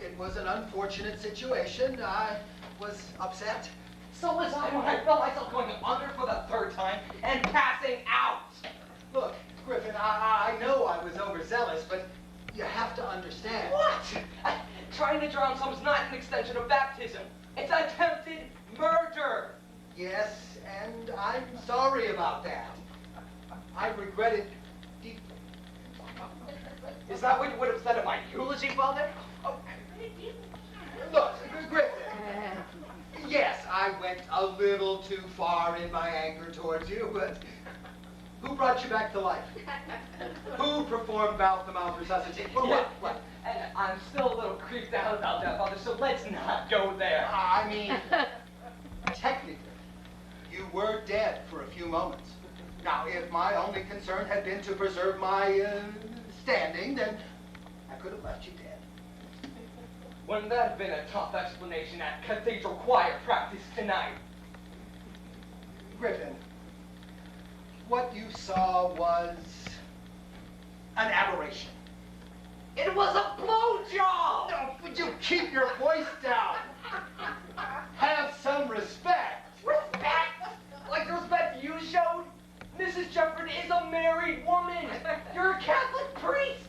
It was an unfortunate situation. I was upset. So was I when I felt myself going under for the third time and passing out. Look, Griffin, I know I was overzealous, but you have to understand. What? Trying to drown someone's not an extension of baptism. It's attempted murder. Yes, and I'm sorry about that. I regret it deeply. Is that what you would have said at my eulogy, Father? Oh. Look, Griffin. Yes, I went a little too far in my anger towards you, but who brought you back to life? Who performed mouth-to-mouth resuscitation? Well, what? And I'm still a little creeped out about that, Father, so let's not go there. I mean, technically, you were dead for a few moments. Now, if my only concern had been to preserve my standing, then I could have left you dead. Wouldn't that have been a tough explanation at cathedral choir practice tonight? Griffin, what you saw was an aberration. It was a blowjob! No, would you keep your voice down? Have some respect. Respect? Like the respect you showed? Mrs. Jefford is a married woman. You're a Catholic priest.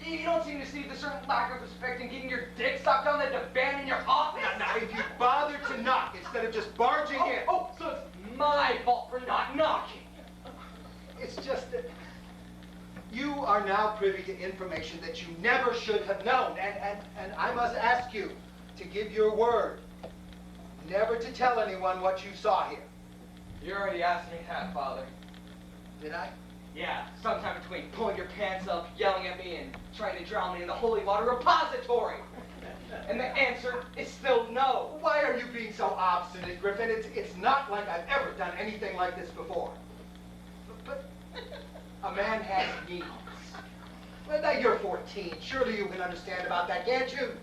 You don't seem to see the certain lack of respect in getting your dick sucked on the divan in your office. Now, if you bother to knock instead of just barging in. Oh, so it's my fault for not knocking. It's just that you are now privy to information that you never should have known, and I must ask you to give your word never to tell anyone what you saw here. You already asked me that, Father. Did I? Yeah, sometime between pulling your pants up, yelling at me, and trying to drown me in the holy water repository. And the answer is still no. Why are you being so obstinate, Griffin? It's not like I've ever done anything like this before. But a man has needs. Well, now you're 14. Surely you can understand about that, can't you?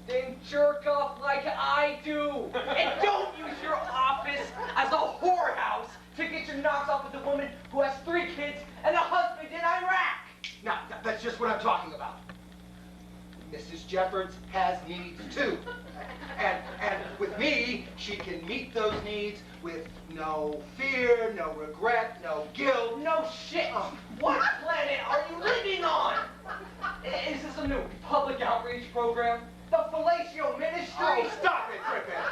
Then jerk off like I do. And don't use your office as a whorehouse to get your knocks off with a woman who has 3 kids and a husband in Iraq. Now, that's just what I'm talking about. Mrs. Jeffords has needs too. And with me, she can meet those needs with no fear, no regret, no guilt. No shit. What planet are you living on? Is this a new public outreach program? The fellatio ministry? Oh, stop it, Griffin.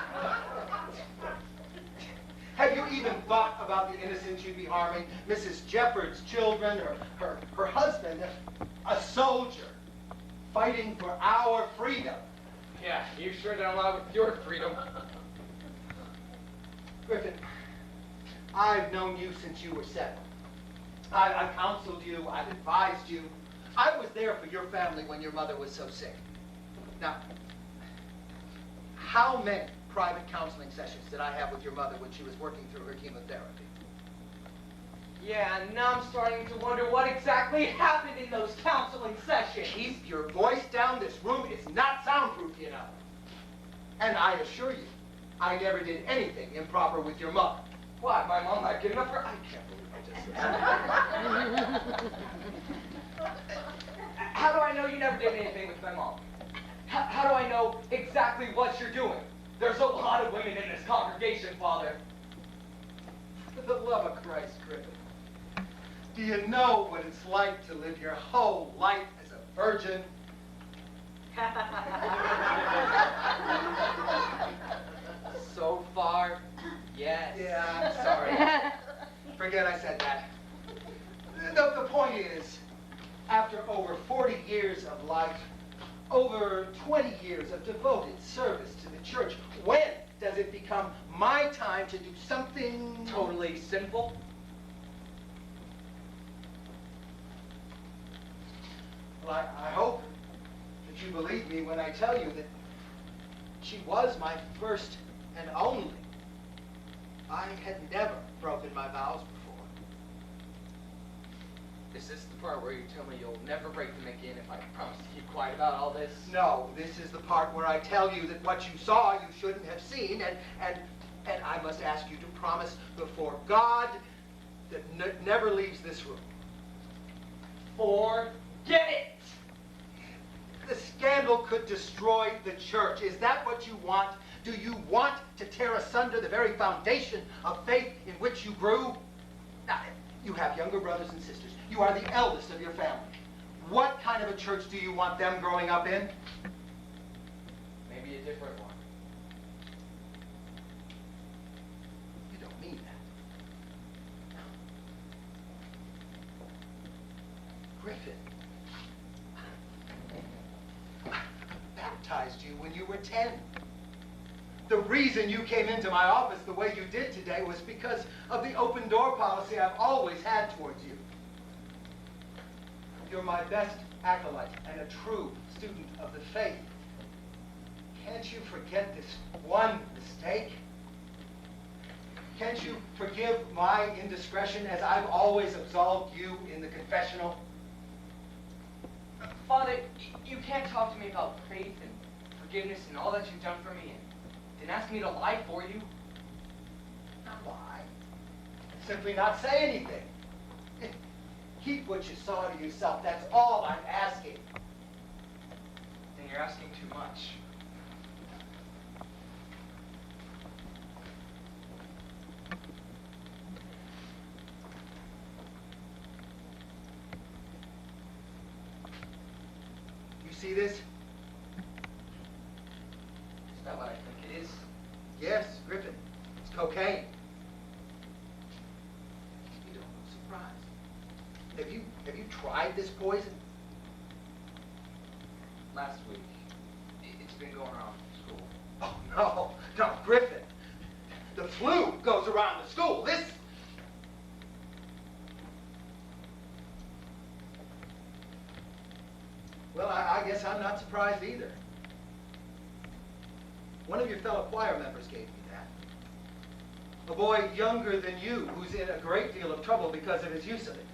Have you even thought about the innocents you'd be harming? Mrs. Jeffords' children, her husband, a soldier, fighting for our freedom. Yeah, you sure don't lie with your freedom. Griffin, I've known you since you were 7. I've counseled you, I've advised you. I was there for your family when your mother was so sick. Now, how many private counseling sessions did I have with your mother when she was working through her chemotherapy? Yeah, and now I'm starting to wonder what exactly happened in those counseling sessions. Keep your voice down. This room is not soundproof, you know. And I assure you, I never did anything improper with your mother. Why, my mom not good enough for... I can't believe I just said that. How do I know you never did anything with my mom? How do I know exactly what you're doing? There's a lot of women in this congregation, Father. For the love of Christ, Griffin. Do you know what it's like to live your whole life as a virgin? So far, yes. Yeah, I'm sorry. Forget I said that. The point is, after over 40 years of life, over 20 years of devoted service to the church, when does it become my time to do something Totally sinful? Well, I hope that you believe me when I tell you that she was my first and only. I had never broken my vows before. Is this the part where you tell me you'll never break them again if I promise to keep quiet about all this? No, this is the part where I tell you that what you saw you shouldn't have seen, and I must ask you to promise before God that never leaves this room. Forget it! The scandal could destroy the church. Is that what you want? Do you want to tear asunder the very foundation of faith in which you grew? Now, you have younger brothers and sisters. You are the eldest of your family. What kind of a church do you want them growing up in? Maybe a different one. You don't mean that. Griffin, I baptized you when you were 10. The reason you came into my office the way you did today was because of the open door policy I've always had towards you. You're my best acolyte and a true student of the faith. Can't you forget this one mistake? Can't you forgive my indiscretion as I've always absolved you in the confessional? Father, you can't talk to me about faith and forgiveness and all that you've done for me and ask me to lie for you. Not lie. Simply not say anything. Keep what you saw to yourself. That's all I'm asking. Then you're asking too much. You see this? Is that what I think it is? Yes, Griffin. It's cocaine. You don't look surprised. Have you tried this poison? Last week. It's been going around school. Oh, no, Griffin. The flu goes around the school. This... Well, I guess I'm not surprised either. One of your fellow choir members gave me that. A boy younger than you who's in a great deal of trouble because of his use of it.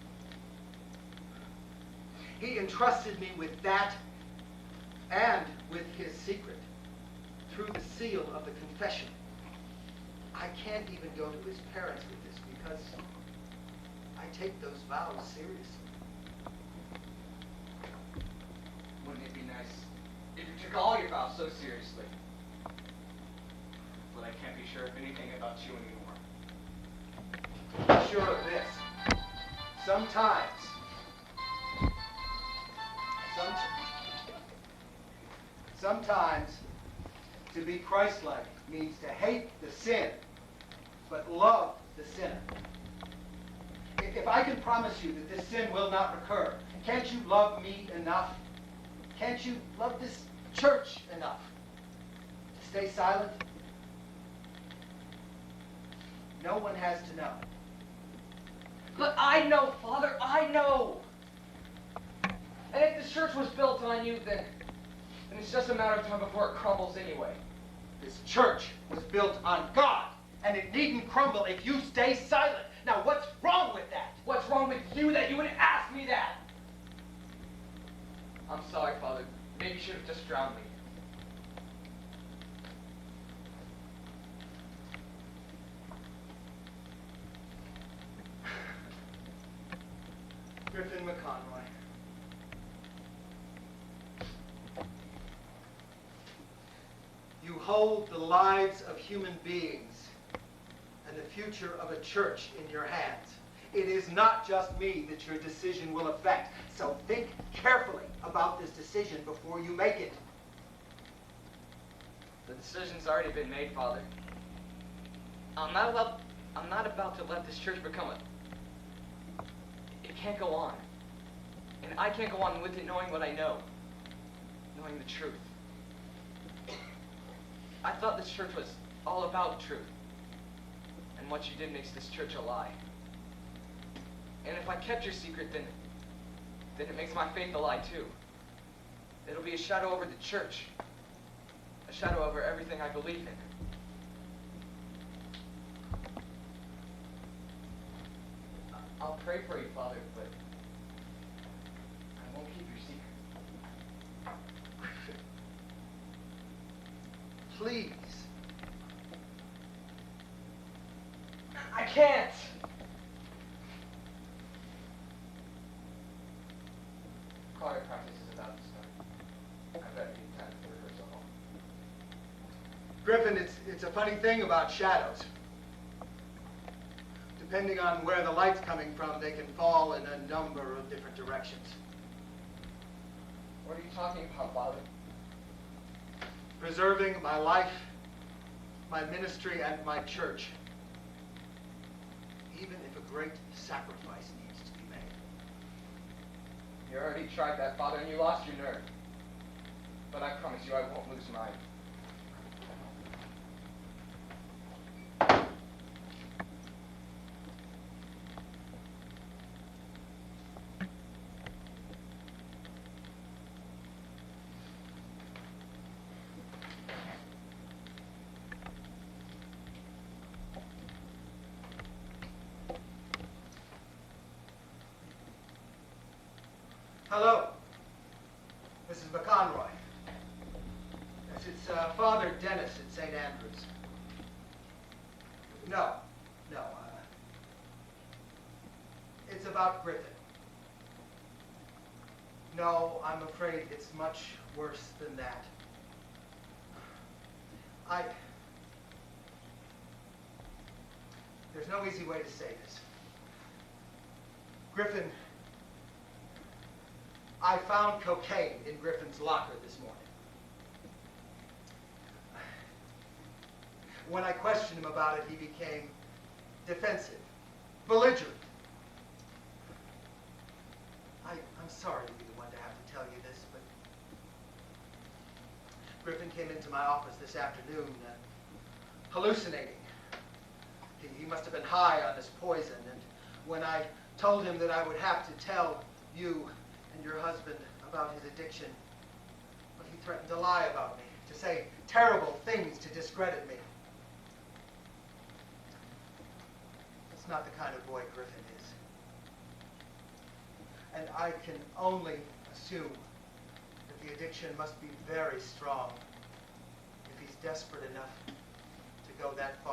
He entrusted me with that and with his secret through the seal of the confession. I can't even go to his parents with this because I take those vows seriously. Wouldn't it be nice if you took all your vows so seriously? But I can't be sure of anything about you anymore. Be sure of this. Sometimes, to be Christ-like means to hate the sin, but love the sinner. If I can promise you that this sin will not recur, can't you love me enough? Can't you love this church enough to stay silent? No one has to know. But I know, Father, I know. And if this church was built on you, then it's just a matter of time before it crumbles anyway. This church was built on God, and it needn't crumble if you stay silent. Now, what's wrong with that? What's wrong with you that you would ask me that? I'm sorry, Father. Maybe you should have just drowned me. Griffin McConroy. You hold the lives of human beings and the future of a church in your hands. It is not just me that your decision will affect, so think carefully about this decision before you make it. The decision's already been made, Father. I'm not about to let this church become a... It can't go on. And I can't go on with it knowing what I know. Knowing the truth. I thought this church was all about truth. And what you did makes this church a lie. And if I kept your secret, then it makes my faith a lie too. It'll be a shadow over the church. A shadow over everything I believe in. I'll pray for you, Father, but I won't keep your secret. Please. I can't! Choir practice is about to start. Griffin, it's a funny thing about shadows. Depending on where the light's coming from, they can fall in a number of different directions. What are you talking about, Father? Preserving my life, my ministry, and my church. Even if a great sacrifice needs to be made. You already tried that, Father, and you lost your nerve. But I promise you I won't lose mine. Hello. Mrs. McConroy. Yes, it's Father Dennis at St. Andrews. No. It's about Griffin. No, I'm afraid it's much worse than that. There's no easy way to say this. Griffin, I found cocaine in Griffin's locker this morning. When I questioned him about it, he became defensive, belligerent. I'm sorry to be the one to have to tell you this, but Griffin came into my office this afternoon hallucinating. He must have been high on this poison, and when I told him that I would have to tell you and your husband about his addiction, but he threatened to lie about me, to say terrible things to discredit me. That's not the kind of boy Griffin is. And I can only assume that the addiction must be very strong if he's desperate enough to go that far.